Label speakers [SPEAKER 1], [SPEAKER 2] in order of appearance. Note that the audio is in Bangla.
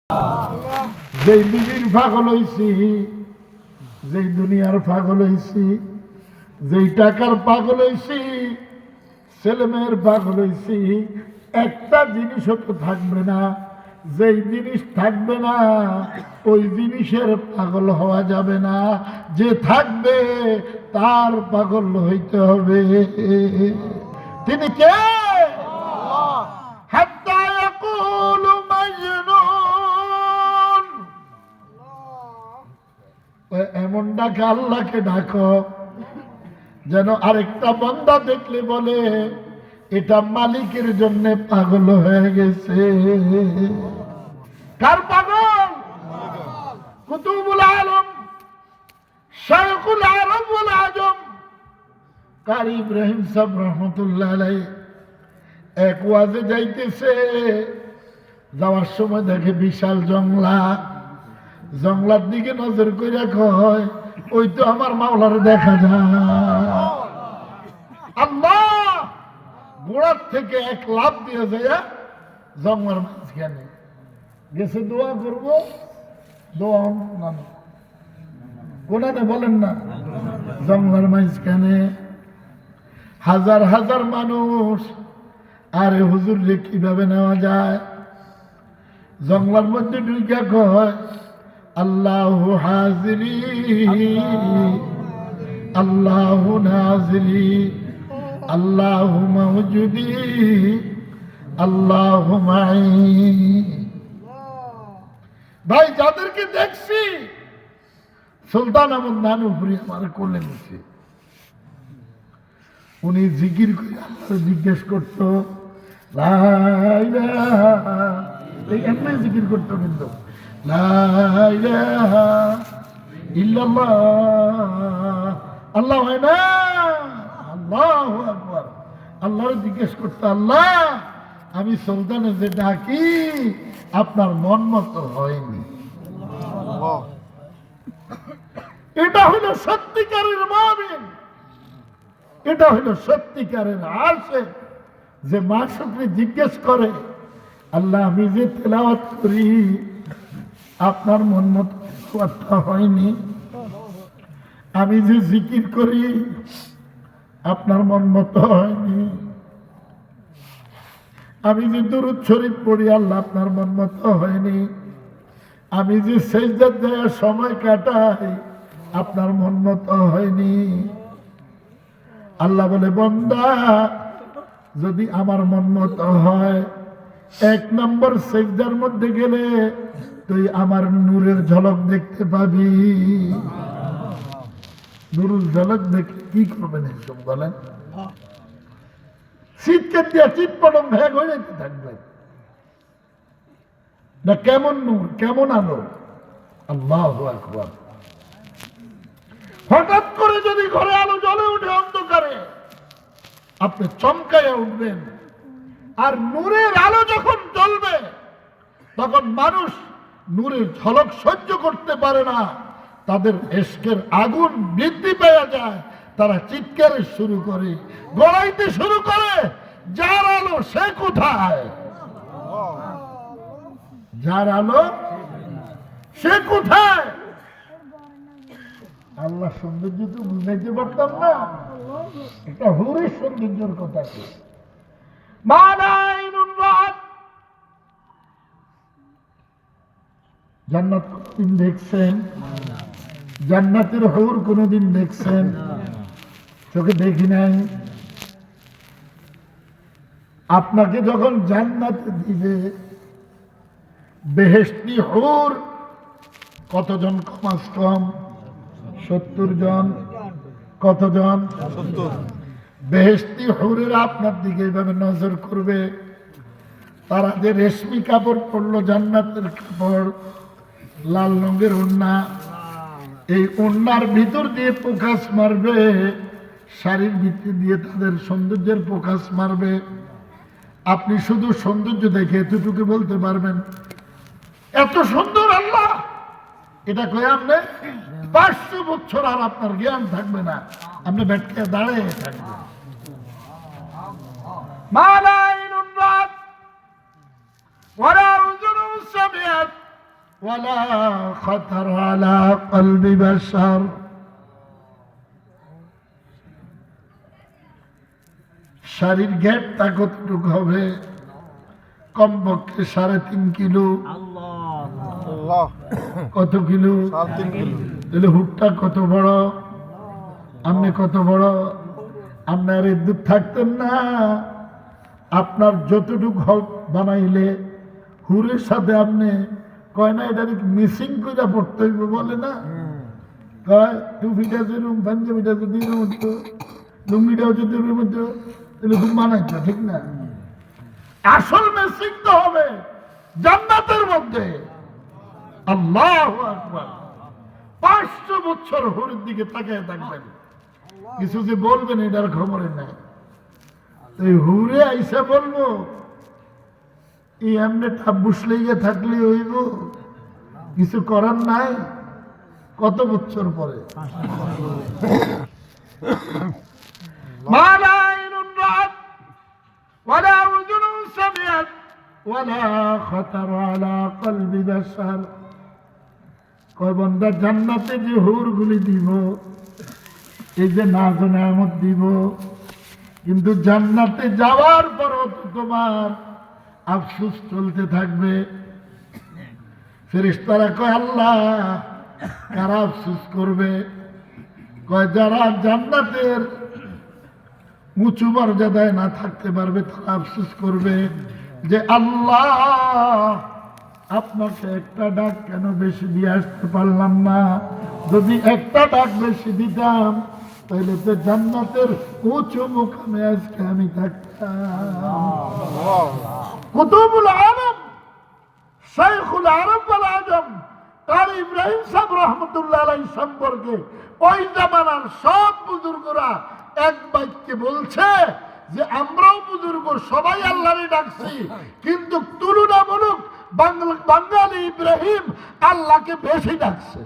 [SPEAKER 1] যেই বিবির পাগল হইছি, যেই দুনিয়ার পাগল হইছি, যেই টাকার পাগল হইছি, ছেলে মেয়ের পাগল হইছি, একটা জিনিসও তো থাকবে না। যেই জিনিস থাকবে না ওই জিনিসের পাগল হওয়া যাবে না। যে থাকবে তার পাগল হইতে হবে। তিনি কে? হাত্তা ইয়াকুলু মাজনুন। এমন ডাকে আল্লাহকে ডাকো যেন আরেকটা বান্দা দেখলে বলে এটা মালিকের জন্য পাগল হয়ে গেছে। কার পাগল? কুতুবুল আলম শাইখুল আরব ওয়াল আজম কারি ইব্রাহিম সাহেব রহমতুল্লাহ আলাইহি এক ওয়াজে যাইতেছে, যাওয়ার সময় দেখে বিশাল জংলা। জংলার দিকে নজর করে কয় ওই তো আমার মাওলার দেখা যায়। আল্লাহ গোড়ার থেকে এক লাভ দিয়ে যায় জংলার মাঝখানে গেছে। দোয়া করবো, দোয়া না কোনানে বলেন না, জংলার মাঝখানে হাজার হাজার মানুষ। আরে হুজুর রে কিভাবে নেওয়া যায়? জংলার মধ্যে ঢুকে কয় আল্লাহু হাজিরি আল্লাহু নাজিরি আল্লাহু মাওজুদি আল্লাহু মাই। ভাই যাদেরকে দেখছি সুলতান আহমদ নানুপুরি আমার কোলে নিচ্ছে, উনি জিকির করে আল্লাহ জিজ্ঞেস করতো লা ইলাহা, এই এমনি জিকির করতো কিন্তু লা ইলাহা ইল্লাল্লাহ। আল্লাহ হয় না, আল্লাহু আকবার। আল্লাহর জিজ্ঞেস করতো আল্লাহ আমি সুলতানে যে ডাকি আপনার মন মতো হয়নি। এটা হলো সত্যিকারের মুমিন, এটা হলো সত্যিকারের আশিক, যে মাশুককে জিজ্ঞেস করে আল্লাহ আমি যে তেলাওয়াত করি আপনার মন মতো কথা হয়নি, আমি যে জিকির করি আপনার মন মতো হয়নি, আমি যে দুরূদ শরীফ পড়ি আল্লাহ আপনার মন মতো হয়নি, আমি যে সেজদার দেওয়ার সময় কাটাই আপনার মন মতো হয়নি। আল্লাহ বলে বান্দা যদি আমার মন মতো হয়, এক নম্বর সেজদার মধ্যে গেলে তুই আমার নূরের ঝলক দেখতে পাবি। নূরের ঝলক দেখলে কি করবেন এসব বলেন? শীতকে দিয়ে চিৎপটম ভেগ হয়ে যেতে থাকবে না। কেমন নূর, কেমন আলো! আল্লাহু আকবার। হঠাৎ করে যদি ঘরে আলো জ্বলে উঠে অন্ধকারে, আপনি চমকাইয়া উঠবেন। আর নূরের আলো যখন জ্বলবে তখন মানুষ নূরের ঝলক সহ্য করতে পারে না, তাদের ইশকের আগুন বৃদ্ধি পেয়ে যায়, তারা চিৎকার শুরু করে, গড়াইতে শুরু করে, যার আলো সে কোথায়, যার আলো সে কোথায়। আল্লাহ সৌন্দর্য তো বুঝাইতে পারতাম না, এটা হুরের সৌন্দর্যের কথা কি? জান্নাত কোনদিন দেখছেন? জান্নাতের হুর কোনদিন দেখছেন? চোখে দেখি নাই। আপনাকে যখন জান্নাতে দিবে বেহেশতি হুর, কতজন? কমাস কম 70 জন। কতজন? 70। বেহেশতি হুরেরা আপনার দিকে এইভাবে নজর করবে। তারা যে রেশমি কাপড় পরলো, জান্নাতের কাপড়, লাল রঙের ওড়না, এই ওড়নার ভিতর দিয়ে প্রকাশ মারবে, শাড়ির ভিতর দিয়ে তাদের সৌন্দর্যের প্রকাশ মারবে। আপনি শুধু সৌন্দর্য দেখে এতটুকু বলতে পারবেন এত সুন্দর আল্লাহ। এটা কয়ে আপনি 500 বছর আর আপনার জ্ঞান থাকবে না, আপনি ব্যাটকে দাঁড়িয়ে থাকবেন। ওয়ালা খাতার আলা কলবি বাশার। শারীর ঘেরটা কতটুকু হবে? কমপক্ষে 3.5 কিলো। কত কিলো?
[SPEAKER 2] 3.5 কিলো।
[SPEAKER 1] তাহলে হুকটা কত বড়? আপনি কত বড়? আপনার দুধ থাকতেন না। আপনার যতটুকু হক বানাইলে হুরের সাথে আপনি কয় না এটা মিসিং করে পড়তে হইব বলে না? কয় টুপিটা যেরকম, পাঞ্জাবিটা যদি এর মতো, লুঙ্গিটাও যদি এর মতো, তাহলে হুক বানাইতো, ঠিক না? আসল মিসিং তো হবে জান্নাতের মধ্যে। আল্লাহু আকবার। 500 বছর হুরের দিকে তাকিয়ে থাকবেন, কিছু যে বলবেন এটার খবরে নাই। এই হুরে আইসা বলবো এই এমনি ঠাব্বুস লেগে থাকলে হইব, কিছু করার নাই। কত বছর পরে? মা লা আইনুন রাআত ওয়ালা উযুনুন সামিআত ওয়ালা খাতার আলা কলবি বাশার। কয় বান্দা জান্নাতে যে হুরগুলি দিব, এই যে নাজ নেয়ামত দিব, কিন্তু জান্নাতে যাওয়ার পরও তো তোমার আফসোস চলতে থাকবে। ফেরেশতারা কয় আল্লাহ কারা আফসোস করবে? কয় যারা জান্নাতের উঁচু মর্যাদায় না থাকতে পারবে তারা আফসোস করবে যে আল্লাহ আপনাকে একটা ডাক কেন বেশি দিয়ে আসতে পারলাম না। যদি একটা ডাক বেশি দিতাম তাহলে তো জান্নাতের উঁচু মুকামে আজকে আমি থাকতাম। কুতুবুল আলম, শাইখুল আরব ওয়াল আজম কারি ইব্রাহিম সাহেব রহমতুল্লাহ আলাইহি সম্পর্কে ওই জামানার সব বুজুর্গরা এক বাক্যে বলছে যে আমরাও বুজুর্গ সবাই আল্লাহরে ডাকছি, কিন্তু তুলনামূলক বাঙালি ইব্রাহিম আল্লাহকে বেশি ডাকছে।